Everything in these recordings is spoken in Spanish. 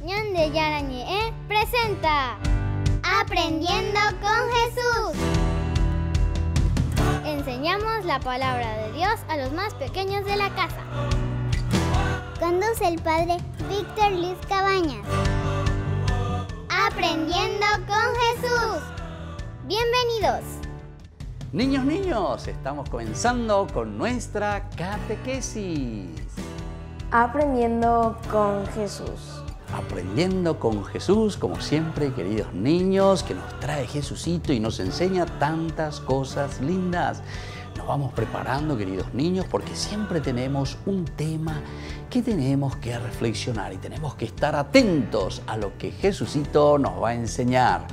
Ñan de Yarañe presenta Aprendiendo con Jesús. Enseñamos la palabra de Dios a los más pequeños de la casa. Conduce el padre Víctor Luis Cabañas. Aprendiendo con Jesús. Bienvenidos. Niños, estamos comenzando con nuestra catequesis. Aprendiendo con Jesús. Aprendiendo con Jesús, como siempre, queridos niños, que nos trae Jesucito y nos enseña tantas cosas lindas. Nos vamos preparando, queridos niños, porque siempre tenemos un tema que tenemos que reflexionar y tenemos que estar atentos a lo que Jesucito nos va a enseñar.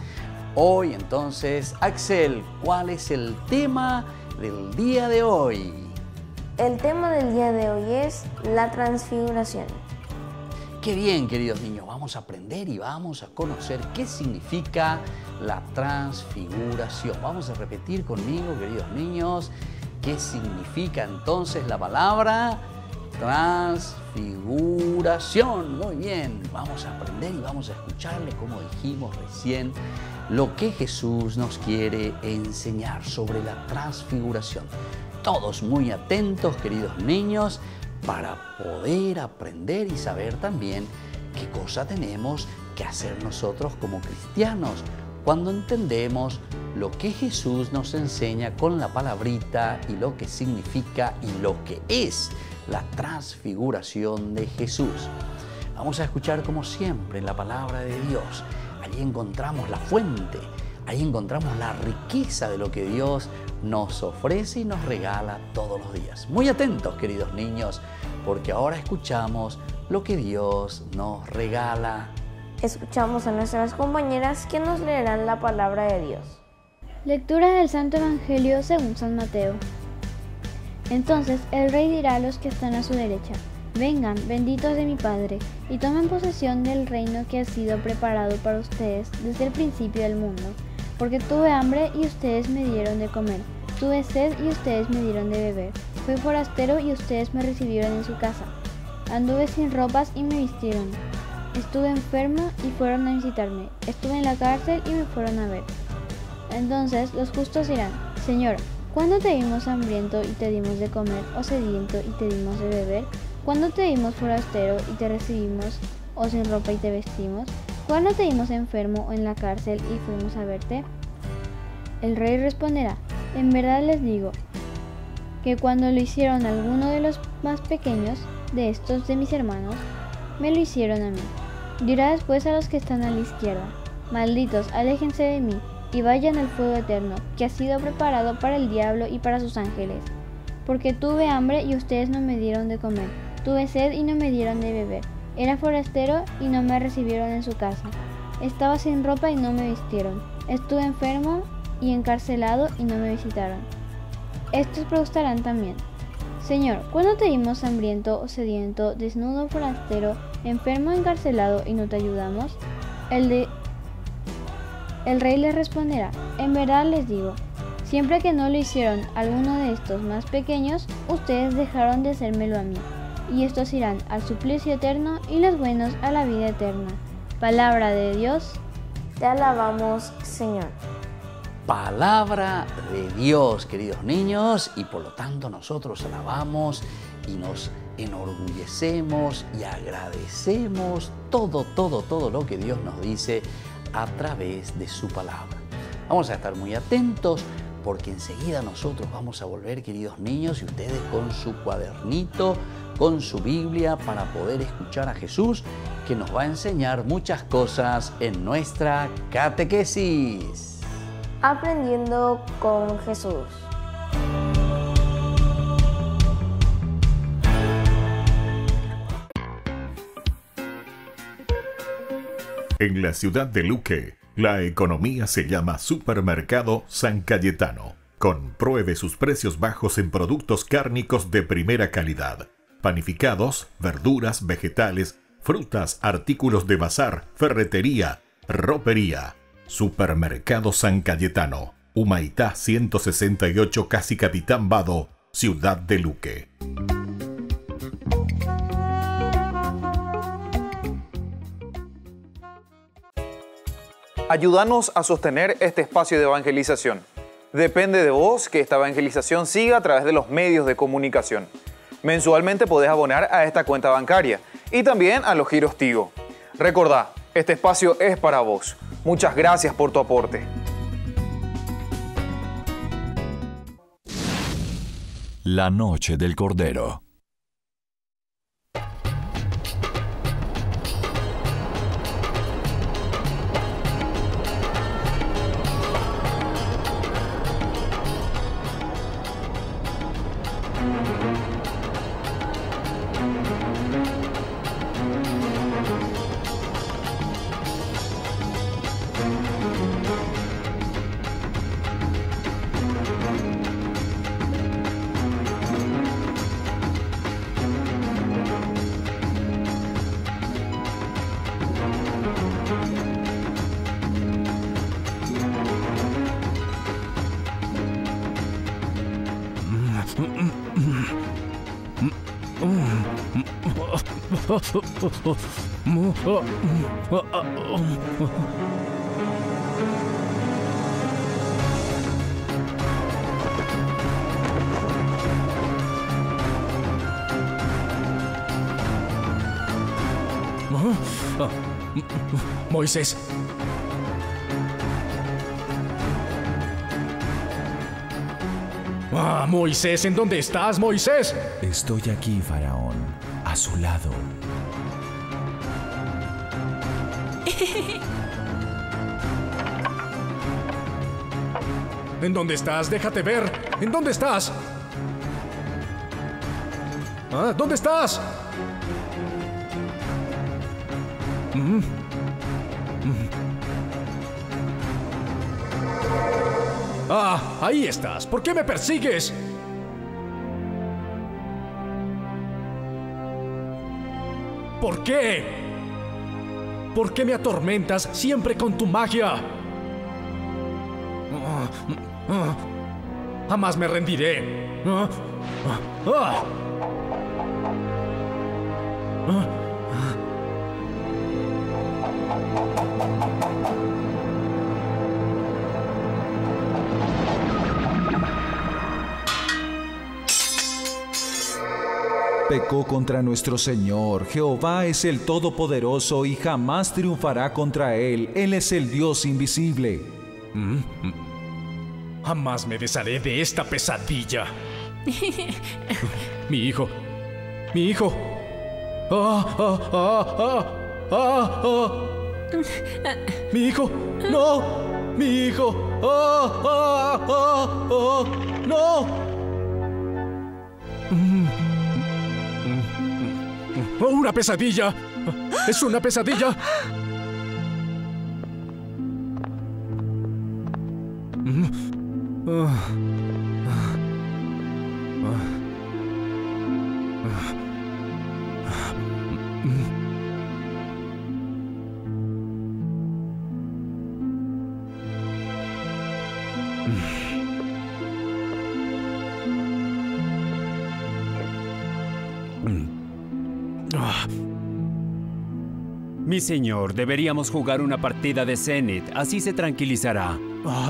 Hoy, entonces, Axel, ¿cuál es el tema del día de hoy? El tema del día de hoy es la transfiguración. Qué bien, queridos niños, vamos a aprender y vamos a conocer qué significa la transfiguración. Vamos a repetir conmigo, queridos niños, qué significa entonces la palabra transfiguración. Muy bien, vamos a aprender y vamos a escucharle, como dijimos recién, lo que Jesús nos quiere enseñar sobre la transfiguración. Todos muy atentos, queridos niños, para poder aprender y saber también qué cosa tenemos que hacer nosotros como cristianos cuando entendemos lo que Jesús nos enseña con la palabrita y lo que significa y lo que es la transfiguración de Jesús. Vamos a escuchar como siempre la palabra de Dios. Allí encontramos la fuente, ahí encontramos la riqueza de lo que Dios nos ofrece y nos regala todos los días. Muy atentos, queridos niños, porque ahora escuchamos lo que Dios nos regala. Escuchamos a nuestras compañeras que nos leerán la palabra de Dios. Lectura del Santo Evangelio según San Mateo. Entonces el rey dirá a los que están a su derecha: vengan, benditos de mi Padre, y tomen posesión del reino que ha sido preparado para ustedes desde el principio del mundo. Porque tuve hambre y ustedes me dieron de comer, tuve sed y ustedes me dieron de beber, fui forastero y ustedes me recibieron en su casa, anduve sin ropas y me vistieron, estuve enfermo y fueron a visitarme, estuve en la cárcel y me fueron a ver. Entonces los justos dirán: Señor, ¿cuándo te vimos hambriento y te dimos de comer, o sediento y te dimos de beber? ¿Cuándo te vimos forastero y te recibimos, o sin ropa y te vestimos? ¿Cuándo te vimos enfermo o en la cárcel y fuimos a verte? El rey responderá: en verdad les digo, que cuando lo hicieron a alguno de los más pequeños de estos de mis hermanos, me lo hicieron a mí. Dirá después a los que están a la izquierda: malditos, aléjense de mí, y vayan al fuego eterno, que ha sido preparado para el diablo y para sus ángeles. Porque tuve hambre y ustedes no me dieron de comer, tuve sed y no me dieron de beber, era forastero y no me recibieron en su casa, estaba sin ropa y no me vistieron, estuve enfermo y encarcelado y no me visitaron. Estos preguntarán también: Señor, ¿cuándo te vimos hambriento o sediento, desnudo, forastero, enfermo, encarcelado y no te ayudamos? El rey les responderá: en verdad les digo, siempre que no lo hicieron a alguno de estos más pequeños, ustedes dejaron de hacérmelo a mí. Y estos irán al suplicio eterno y los buenos a la vida eterna. Palabra de Dios. Te alabamos, Señor. Palabra de Dios, queridos niños, y por lo tanto nosotros alabamos y nos enorgullecemos y agradecemos todo lo que Dios nos dice a través de su palabra. Vamos a estar muy atentos porque enseguida nosotros vamos a volver, queridos niños, y ustedes con su cuadernito, con su Biblia, para poder escuchar a Jesús, que nos va a enseñar muchas cosas en nuestra catequesis. Aprendiendo con Jesús. En la ciudad de Luque, la economía se llama Supermercado San Cayetano. Compruebe sus precios bajos en productos cárnicos de primera calidad. Panificados, verduras, vegetales, frutas, artículos de bazar, ferretería, ropería. Supermercado San Cayetano, Humaitá 168, Casi Capitán Vado, Ciudad de Luque. Ayúdanos a sostener este espacio de evangelización. Depende de vos que esta evangelización siga a través de los medios de comunicación. Mensualmente podés abonar a esta cuenta bancaria y también a los giros Tigo. Recordá, este espacio es para vos. Muchas gracias por tu aporte. La noche del Cordero. Moisés. Moisés, ¿en dónde estás, Moisés? Estoy aquí, Faraón, a su lado. ¿En dónde estás? Déjate ver. ¿En dónde estás? ¿Dónde estás? Ahí estás. ¿Por qué me persigues? ¿Por qué? ¿Por qué me atormentas siempre con tu magia? Jamás me rendiré. Pecó contra nuestro Señor. Jehová es el Todopoderoso y jamás triunfará contra Él. Él es el Dios invisible. Jamás me desharé de esta pesadilla. Mi hijo. Mi hijo. Mi hijo. No. Mi hijo. No. ¡Una pesadilla! ¡Es una pesadilla! Mi señor, deberíamos jugar una partida de Senet, así se tranquilizará.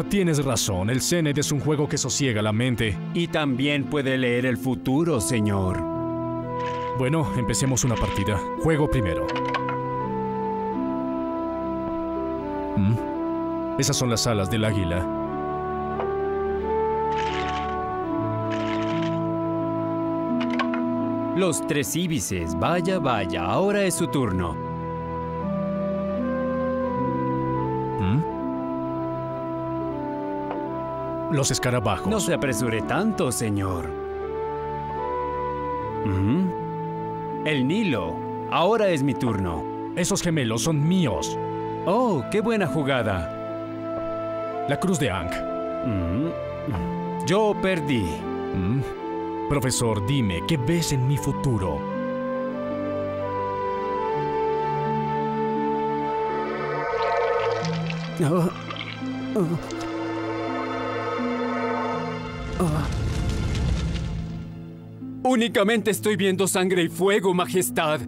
Tienes razón, el Senet es un juego que sosiega la mente. Y también puede leer el futuro, señor. Bueno, empecemos una partida. Juego primero. Esas son las alas del águila. Los tres íbices, vaya, vaya, ahora es su turno. Los escarabajos. No se apresure tanto, señor. El Nilo. Ahora es mi turno. Esos gemelos son míos. Oh, qué buena jugada. La cruz de Ankh. Yo perdí. Profesor, dime, ¿qué ves en mi futuro? Únicamente estoy viendo sangre y fuego, Majestad.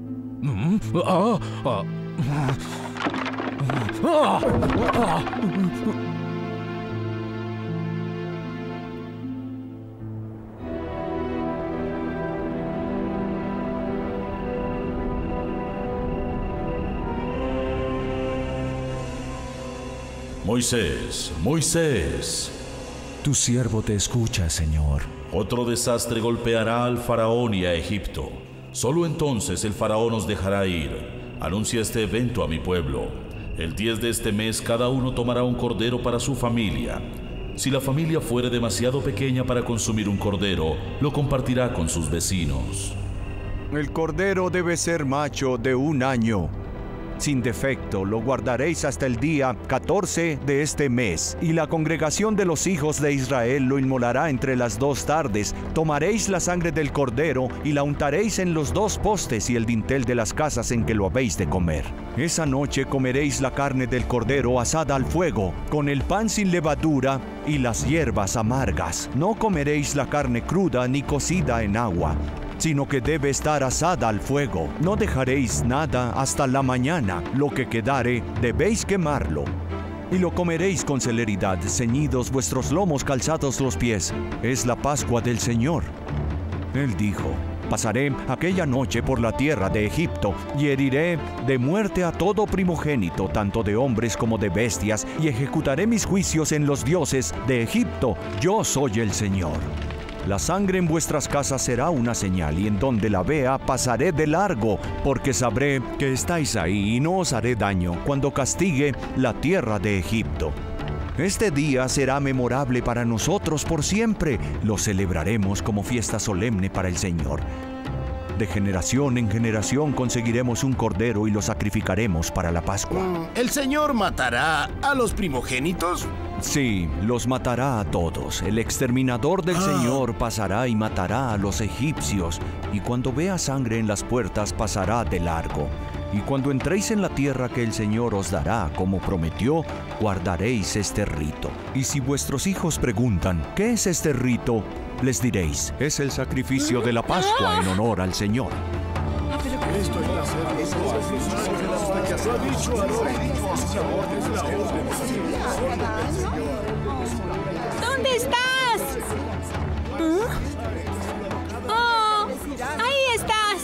Moisés, Moisés. Tu siervo te escucha, Señor. Otro desastre golpeará al faraón y a Egipto. Solo entonces el faraón os dejará ir. Anuncia este evento a mi pueblo. El 10 de este mes cada uno tomará un cordero para su familia. Si la familia fuere demasiado pequeña para consumir un cordero, lo compartirá con sus vecinos. El cordero debe ser macho de 1 año. Sin defecto, lo guardaréis hasta el día 14 de este mes, y la congregación de los hijos de Israel lo inmolará entre las 2 tardes. Tomaréis la sangre del cordero y la untaréis en los 2 postes y el dintel de las casas en que lo habéis de comer. Esa noche comeréis la carne del cordero asada al fuego, con el pan sin levadura y las hierbas amargas. No comeréis la carne cruda ni cocida en agua, sino que debe estar asada al fuego. No dejaréis nada hasta la mañana. Lo que quedare, debéis quemarlo. Y lo comeréis con celeridad, ceñidos vuestros lomos, calzados los pies. Es la Pascua del Señor. Él dijo: pasaré aquella noche por la tierra de Egipto, y heriré de muerte a todo primogénito, tanto de hombres como de bestias, y ejecutaré mis juicios en los dioses de Egipto. Yo soy el Señor. La sangre en vuestras casas será una señal, y en donde la vea pasaré de largo, porque sabré que estáis ahí, y no os haré daño cuando castigue la tierra de Egipto. Este día será memorable para nosotros por siempre. Lo celebraremos como fiesta solemne para el Señor. De generación en generación conseguiremos un cordero y lo sacrificaremos para la Pascua. ¿El Señor matará a los primogénitos? Sí, los matará a todos. El exterminador del Señor pasará y matará a los egipcios, y cuando vea sangre en las puertas pasará de largo. Y cuando entréis en la tierra que el Señor os dará, como prometió, guardaréis este rito. Y si vuestros hijos preguntan: ¿qué es este rito?, les diréis: es el sacrificio de la Pascua en honor al Señor. ¿Dónde estás? ¡Oh! ¡Ahí estás!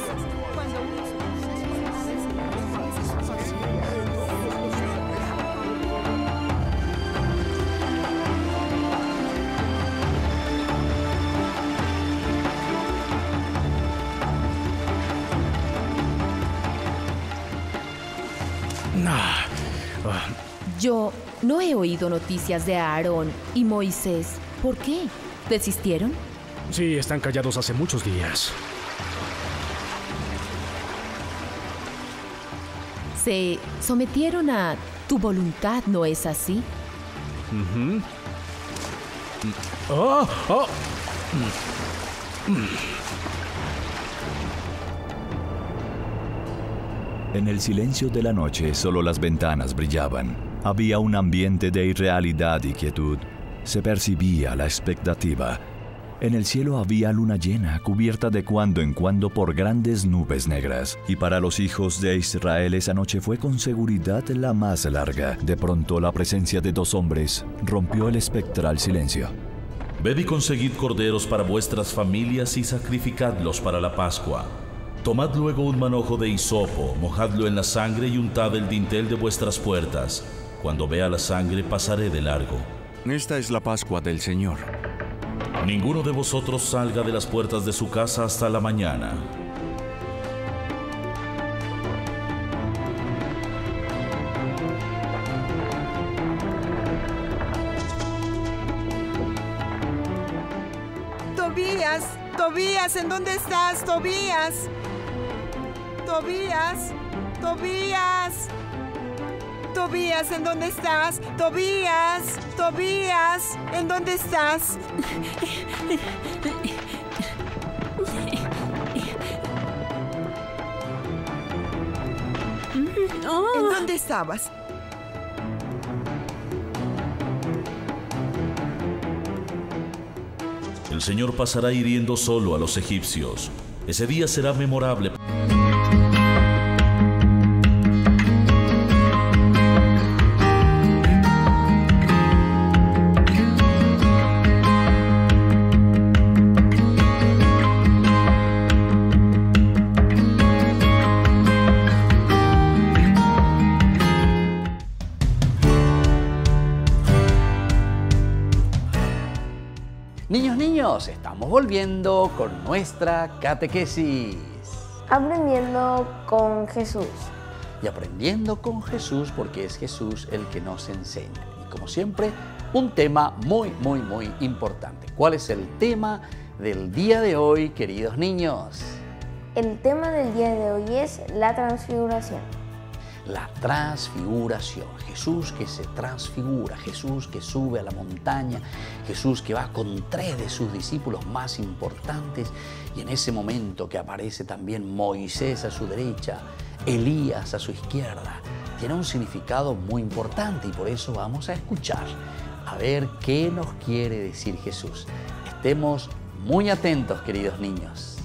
Yo no he oído noticias de Aarón y Moisés. ¿Por qué? ¿Desistieron? Sí, están callados hace muchos días. Se sometieron a tu voluntad, ¿no es así? En el silencio de la noche, solo las ventanas brillaban. Había un ambiente de irrealidad y quietud. Se percibía la expectativa. En el cielo había luna llena, cubierta de cuando en cuando por grandes nubes negras. Y para los hijos de Israel esa noche fue con seguridad la más larga. De pronto la presencia de 2 hombres rompió el espectral silencio. Ved y conseguid corderos para vuestras familias y sacrificadlos para la Pascua. Tomad luego un manojo de hisopo, mojadlo en la sangre y untad el dintel de vuestras puertas. Cuando vea la sangre pasaré de largo. Esta es la Pascua del Señor. Ninguno de vosotros salga de las puertas de su casa hasta la mañana. Tobías, Tobías, ¿en dónde estás, Tobías? Tobías, Tobías. Tobías, ¿en dónde estás? Tobías, Tobías, ¿en dónde estás? ¿En dónde estabas? El Señor pasará hiriendo solo a los egipcios. Ese día será memorable. niños, estamos volviendo con nuestra catequesis. Aprendiendo con Jesús. Y aprendiendo con Jesús porque es Jesús el que nos enseña. Y como siempre, un tema muy importante. ¿Cuál es el tema del día de hoy, queridos niños? El tema del día de hoy es la transfiguración. La transfiguración. Jesús que se transfigura, Jesús que sube a la montaña, Jesús que va con 3 de sus discípulos más importantes y en ese momento que aparece también Moisés a su derecha, Elías a su izquierda, tiene un significado muy importante y por eso vamos a escuchar a ver qué nos quiere decir Jesús. Estemos muy atentos, queridos niños.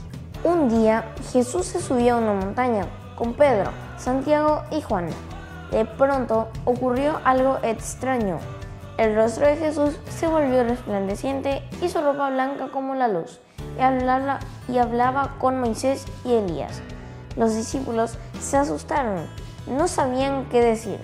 Un día Jesús se subió a una montaña con Pedro, Santiago y Juan. De pronto ocurrió algo extraño. El rostro de Jesús se volvió resplandeciente y su ropa blanca como la luz, y hablaba con Moisés y Elías. Los discípulos se asustaron, no sabían qué decir.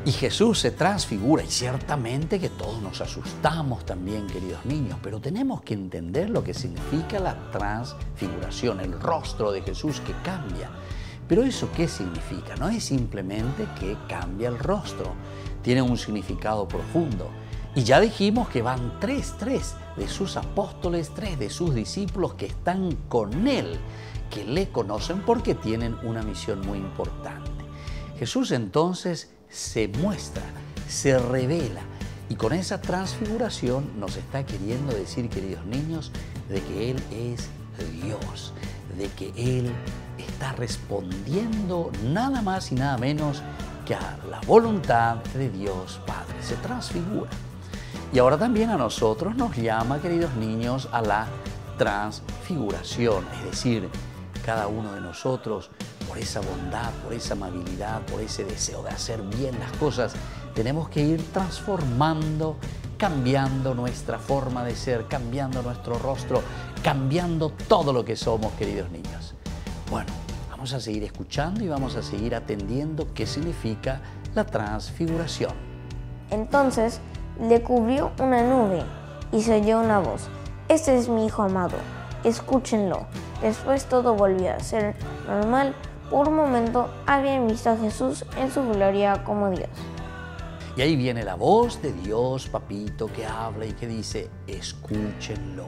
Y Jesús se transfigura y ciertamente que todos nos asustamos también, queridos niños, pero tenemos que entender lo que significa la transfiguración, el rostro de Jesús que cambia. Pero ¿eso qué significa? No es simplemente que cambia el rostro, tiene un significado profundo. Y ya dijimos que van 3 de sus apóstoles, 3 de sus discípulos que están con Él, que le conocen porque tienen una misión muy importante. Jesús entonces se muestra, se revela y con esa transfiguración nos está queriendo decir, queridos niños, de que Él es Dios, de que Él está respondiendo nada más y nada menos que a la voluntad de Dios Padre. Se transfigura. Y ahora también a nosotros nos llama, queridos niños, a la transfiguración, es decir, cada uno de nosotros, por esa bondad, por esa amabilidad, por ese deseo de hacer bien las cosas, tenemos que ir transformando, cambiando nuestra forma de ser, cambiando nuestro rostro, cambiando todo lo que somos, queridos niños. Bueno, vamos a seguir escuchando y vamos a seguir atendiendo qué significa la transfiguración. Entonces le cubrió una nube y se oyó una voz: "Este es mi Hijo amado, escúchenlo". Después todo volvió a ser normal. Por un momento habían visto a Jesús en su gloria como Dios. Y ahí viene la voz de Dios, papito, que habla y que dice: escúchenlo.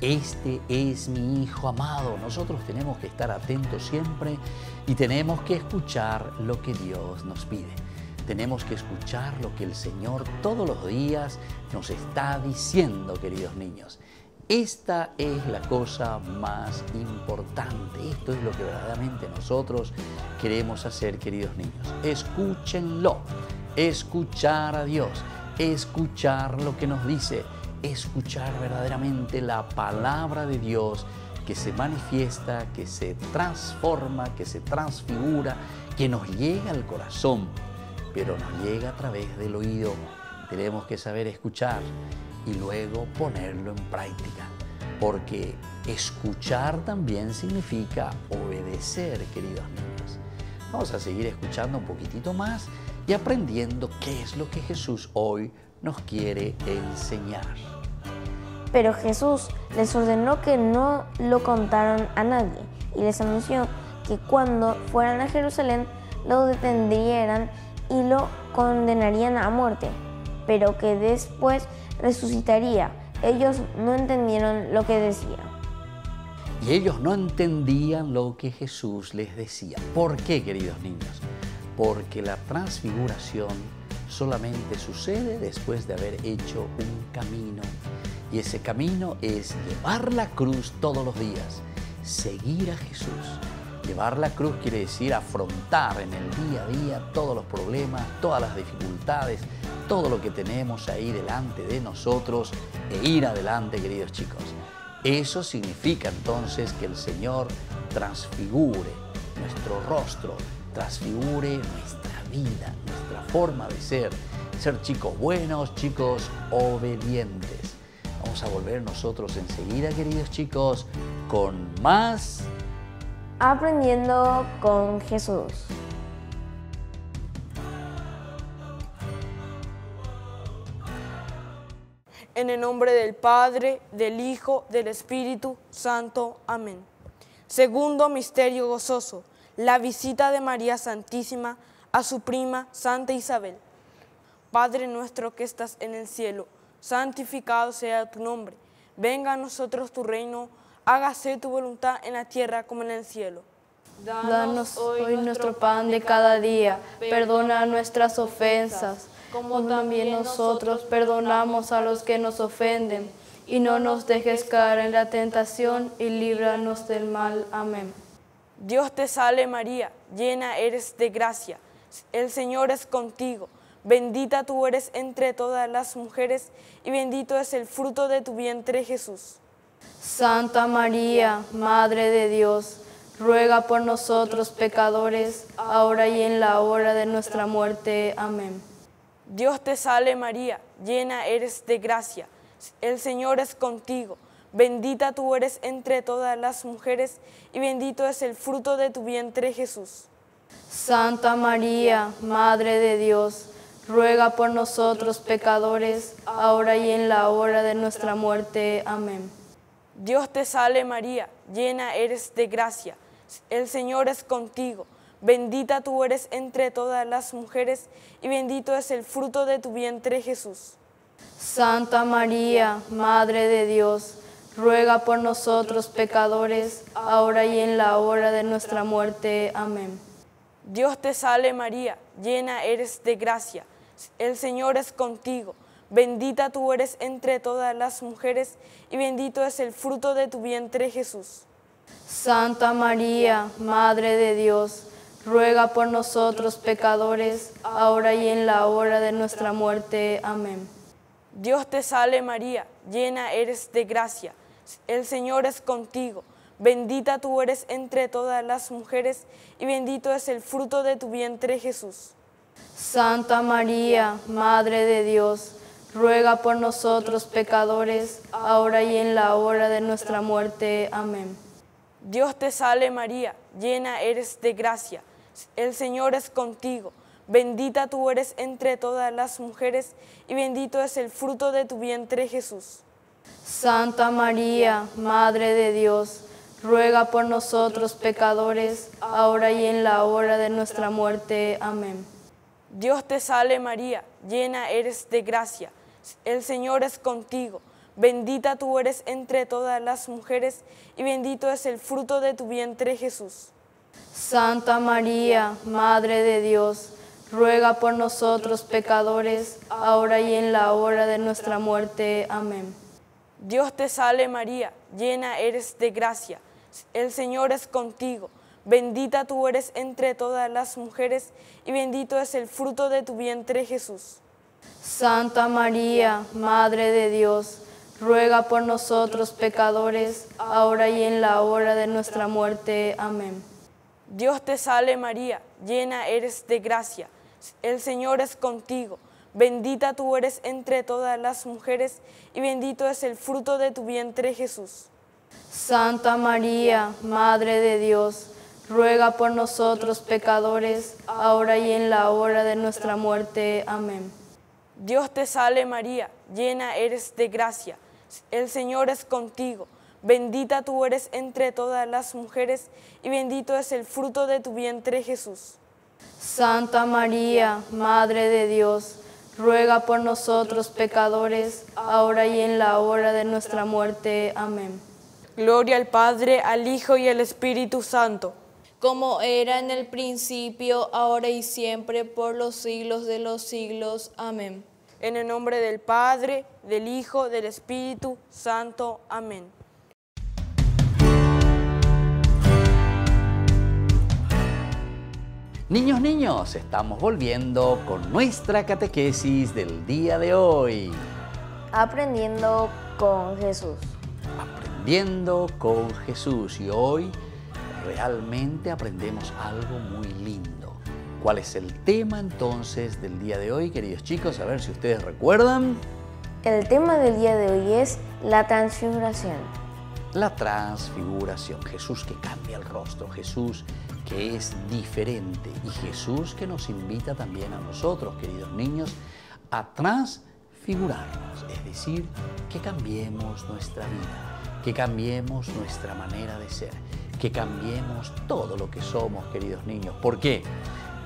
Este es mi Hijo amado. Nosotros tenemos que estar atentos siempre y tenemos que escuchar lo que Dios nos pide. Tenemos que escuchar lo que el Señor todos los días nos está diciendo, queridos niños. Esta es la cosa más importante. Esto es lo que verdaderamente nosotros queremos hacer, queridos niños. Escúchenlo. Escuchar a Dios. Escuchar lo que nos dice. Escuchar verdaderamente la palabra de Dios que se manifiesta, que se transforma, que se transfigura, que nos llega al corazón, pero nos llega a través del oído. Tenemos que saber escuchar y luego ponerlo en práctica, porque escuchar también significa obedecer, queridos niños. Vamos a seguir escuchando un poquitito más y aprendiendo qué es lo que Jesús hoy nos quiere enseñar. Pero Jesús les ordenó que no lo contaran a nadie y les anunció que cuando fueran a Jerusalén lo detendrían y lo condenarían a muerte, pero que después resucitaría. Ellos no entendieron lo que decía. Y ellos no entendían lo que Jesús les decía. ¿Por qué, queridos niños? Porque la transfiguración solamente sucede después de haber hecho un camino. Y ese camino es llevar la cruz todos los días, seguir a Jesús. Llevar la cruz quiere decir afrontar en el día a día todos los problemas, todas las dificultades, todo lo que tenemos ahí delante de nosotros e ir adelante, queridos chicos. Eso significa entonces que el Señor transfigure nuestro rostro, transfigure nuestra vida, nuestra forma de ser chicos buenos, chicos obedientes. Vamos a volver nosotros enseguida, queridos chicos, con más Aprendiendo con Jesús. En el nombre del Padre, del Hijo, del Espíritu Santo. Amén. Segundo misterio gozoso, la visita de María Santísima a su prima Santa Isabel. Padre nuestro que estás en el cielo, santificado sea tu nombre. Venga a nosotros tu reino, hágase tu voluntad en la tierra como en el cielo. Danos hoy nuestro pan de cada día, perdona nuestras ofensas, como también nosotros perdonamos a los que nos ofenden, y no nos dejes caer en la tentación, y líbranos del mal. Amén. Dios te salve María, llena eres de gracia, el Señor es contigo, bendita tú eres entre todas las mujeres, y bendito es el fruto de tu vientre Jesús. Santa María, Madre de Dios, ruega por nosotros pecadores, ahora y en la hora de nuestra muerte. Amén. Dios te salve María, llena eres de gracia, el Señor es contigo, bendita tú eres entre todas las mujeres, y bendito es el fruto de tu vientre Jesús. Santa María, Madre de Dios, ruega por nosotros pecadores, ahora y en la hora de nuestra muerte. Amén. Dios te salve María, llena eres de gracia, el Señor es contigo, bendita tú eres entre todas las mujeres, y bendito es el fruto de tu vientre Jesús. Santa María, Madre de Dios, ruega por nosotros pecadores, ahora y en la hora de nuestra muerte. Amén. Dios te salve María, llena eres de gracia, el Señor es contigo, bendita tú eres entre todas las mujeres, y bendito es el fruto de tu vientre Jesús. Santa María, Madre de Dios, ruega por nosotros pecadores, ahora y en la hora de nuestra muerte. Amén. Dios te salve María, llena eres de gracia, el Señor es contigo, bendita tú eres entre todas las mujeres, y bendito es el fruto de tu vientre Jesús. Santa María, Madre de Dios, ruega por nosotros pecadores, ahora y en la hora de nuestra muerte. Amén. Dios te salve María, llena eres de gracia, el Señor es contigo, bendita tú eres entre todas las mujeres, y bendito es el fruto de tu vientre Jesús. Santa María, Madre de Dios, ruega por nosotros pecadores, ahora y en la hora de nuestra muerte. Amén. Dios te salve María, llena eres de gracia, el Señor es contigo, bendita tú eres entre todas las mujeres, y bendito es el fruto de tu vientre Jesús. Santa María, Madre de Dios, ruega por nosotros pecadores, ahora y en la hora de nuestra muerte. Amén. Dios te salve María, llena eres de gracia, el Señor es contigo, bendita tú eres entre todas las mujeres, y bendito es el fruto de tu vientre Jesús. Santa María, Madre de Dios, ruega por nosotros pecadores, ahora y en la hora de nuestra muerte. Amén. Dios te salve María, llena eres de gracia, el Señor es contigo, bendita tú eres entre todas las mujeres, y bendito es el fruto de tu vientre Jesús. Santa María, Madre de Dios, ruega por nosotros pecadores, ahora y en la hora de nuestra muerte. Amén. Dios te salve María, llena eres de gracia, el Señor es contigo, bendita tú eres entre todas las mujeres, y bendito es el fruto de tu vientre Jesús. Santa María, Madre de Dios, ruega por nosotros pecadores, ahora y en la hora de nuestra muerte. Amén. Gloria al Padre, al Hijo y al Espíritu Santo. Como era en el principio, ahora y siempre, por los siglos de los siglos. Amén. En el nombre del Padre, del Hijo, del Espíritu Santo. Amén. Niños, estamos volviendo con nuestra catequesis del día de hoy. Aprendiendo con Jesús. Aprendiendo con Jesús. Y hoy realmente aprendemos algo muy lindo. ¿Cuál es el tema entonces del día de hoy, queridos chicos? A ver si ustedes recuerdan. El tema del día de hoy es la transfiguración. La transfiguración. Jesús que cambia el rostro. Jesús que es diferente. Y Jesús que nos invita también a nosotros, queridos niños, a transfigurarnos transfigurarnos, es decir, que cambiemos nuestra vida, que cambiemos nuestra manera de ser, que cambiemos todo lo que somos, queridos niños. ¿Por qué?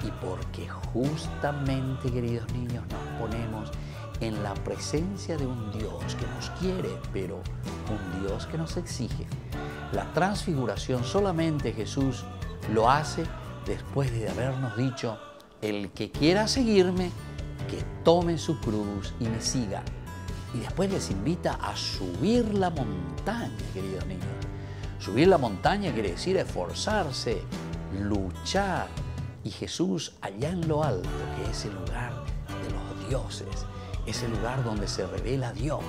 Y porque justamente, queridos niños, nos ponemos en la presencia de un Dios que nos quiere, pero un Dios que nos exige. La transfiguración solamente Jesús lo hace después de habernos dicho: el que quiera seguirme, que tome su cruz y me siga. Y después les invita a subir la montaña, queridos niños. Subir la montaña quiere decir esforzarse, luchar. Y Jesús allá en lo alto, que es el lugar de los dioses, es el lugar donde se revela Dios.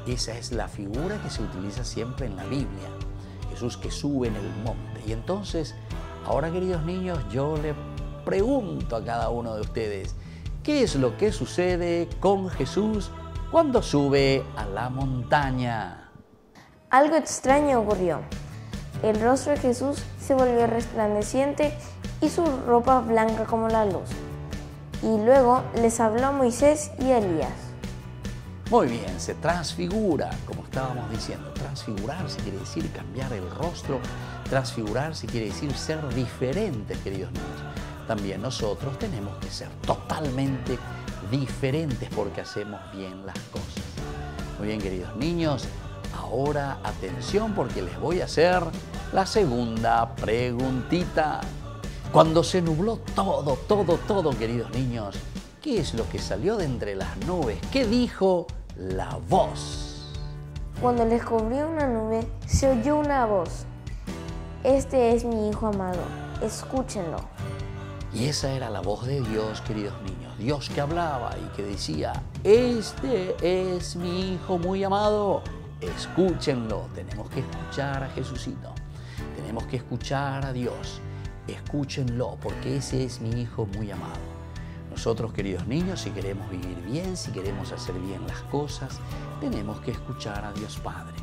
Esa es la figura que se utiliza siempre en la Biblia. Jesús que sube en el monte. Y entonces, ahora, queridos niños, yo le pregunto a cada uno de ustedes, ¿qué es lo que sucede con Jesús cuando sube a la montaña? Algo extraño ocurrió. El rostro de Jesús se volvió resplandeciente y su ropa blanca como la luz. Y luego les habló a Moisés y a Elías. Muy bien, se transfigura, como estábamos diciendo. Transfigurarse quiere decir cambiar el rostro. Transfigurarse quiere decir ser diferentes, queridos niños. También nosotros tenemos que ser totalmente diferentes porque hacemos bien las cosas. Muy bien, queridos niños, ahora atención porque les voy a hacer la segunda preguntita. Cuando se nubló todo, queridos niños, ¿qué es lo que salió de entre las nubes? ¿Qué dijo la voz? Cuando les cubrió una nube, se oyó una voz. Este es mi Hijo amado, escúchenlo. Y esa era la voz de Dios, queridos niños. Dios que hablaba y que decía: este es mi Hijo muy amado, escúchenlo. Tenemos que escuchar a Jesucito, tenemos que escuchar a Dios. Escúchenlo, porque ese es mi Hijo muy amado. Nosotros, queridos niños, si queremos vivir bien, si queremos hacer bien las cosas, tenemos que escuchar a Dios Padre.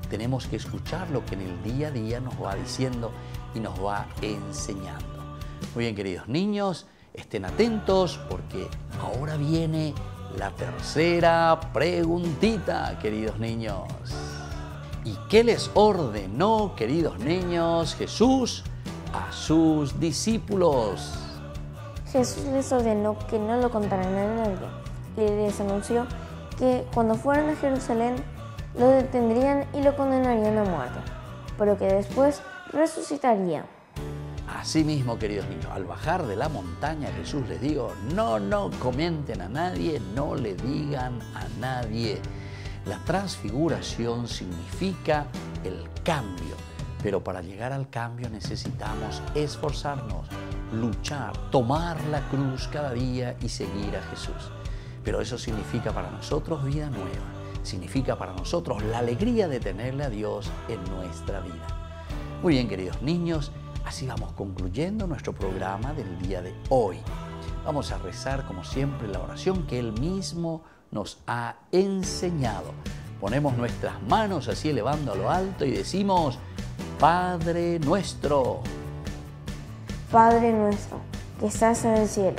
Tenemos que escuchar lo que en el día a día nos va diciendo y nos va enseñando. Muy bien, queridos niños, estén atentos porque ahora viene la tercera preguntita, queridos niños. ¿Y qué les ordenó, queridos niños, Jesús a sus discípulos? Jesús les ordenó que no lo contaran a nadie y les anunció que cuando fueran a Jerusalén lo detendrían y lo condenarían a muerte, pero que después resucitaría. Así mismo, queridos niños, al bajar de la montaña Jesús les dijo: no comenten a nadie, no le digan a nadie. La transfiguración significa el cambio, pero para llegar al cambio necesitamos esforzarnos, luchar, tomar la cruz cada día y seguir a Jesús. Pero eso significa para nosotros vida nueva, significa para nosotros la alegría de tenerle a Dios en nuestra vida. Muy bien, queridos niños, así vamos concluyendo nuestro programa del día de hoy. Vamos a rezar como siempre la oración que Él mismo nos ha enseñado. Ponemos nuestras manos así elevando a lo alto y decimos: Padre nuestro. Padre nuestro, que estás en el cielo,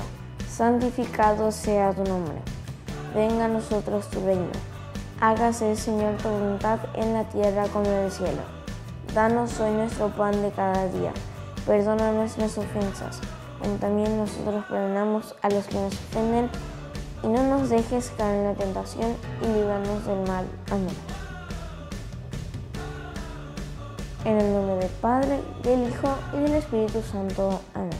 santificado sea tu nombre. Venga a nosotros tu reino. Hágase, Señor, tu voluntad en la tierra como en el cielo. Danos hoy nuestro pan de cada día. Perdona nuestras ofensas, como también nosotros perdonamos a los que nos ofenden. Y no nos dejes caer en la tentación y líbranos del mal. Amén. En el nombre del Padre, del Hijo y del Espíritu Santo. Amén.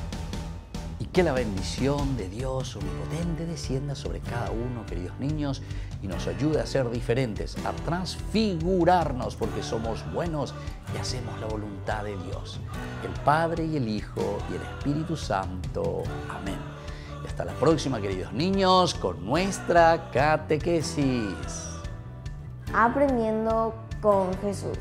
Y que la bendición de Dios omnipotente descienda sobre cada uno, queridos niños, y nos ayude a ser diferentes, a transfigurarnos, porque somos buenos y hacemos la voluntad de Dios, el Padre y el Hijo y el Espíritu Santo. Amén. Y hasta la próxima, queridos niños, con nuestra catequesis. Aprendiendo con Jesús.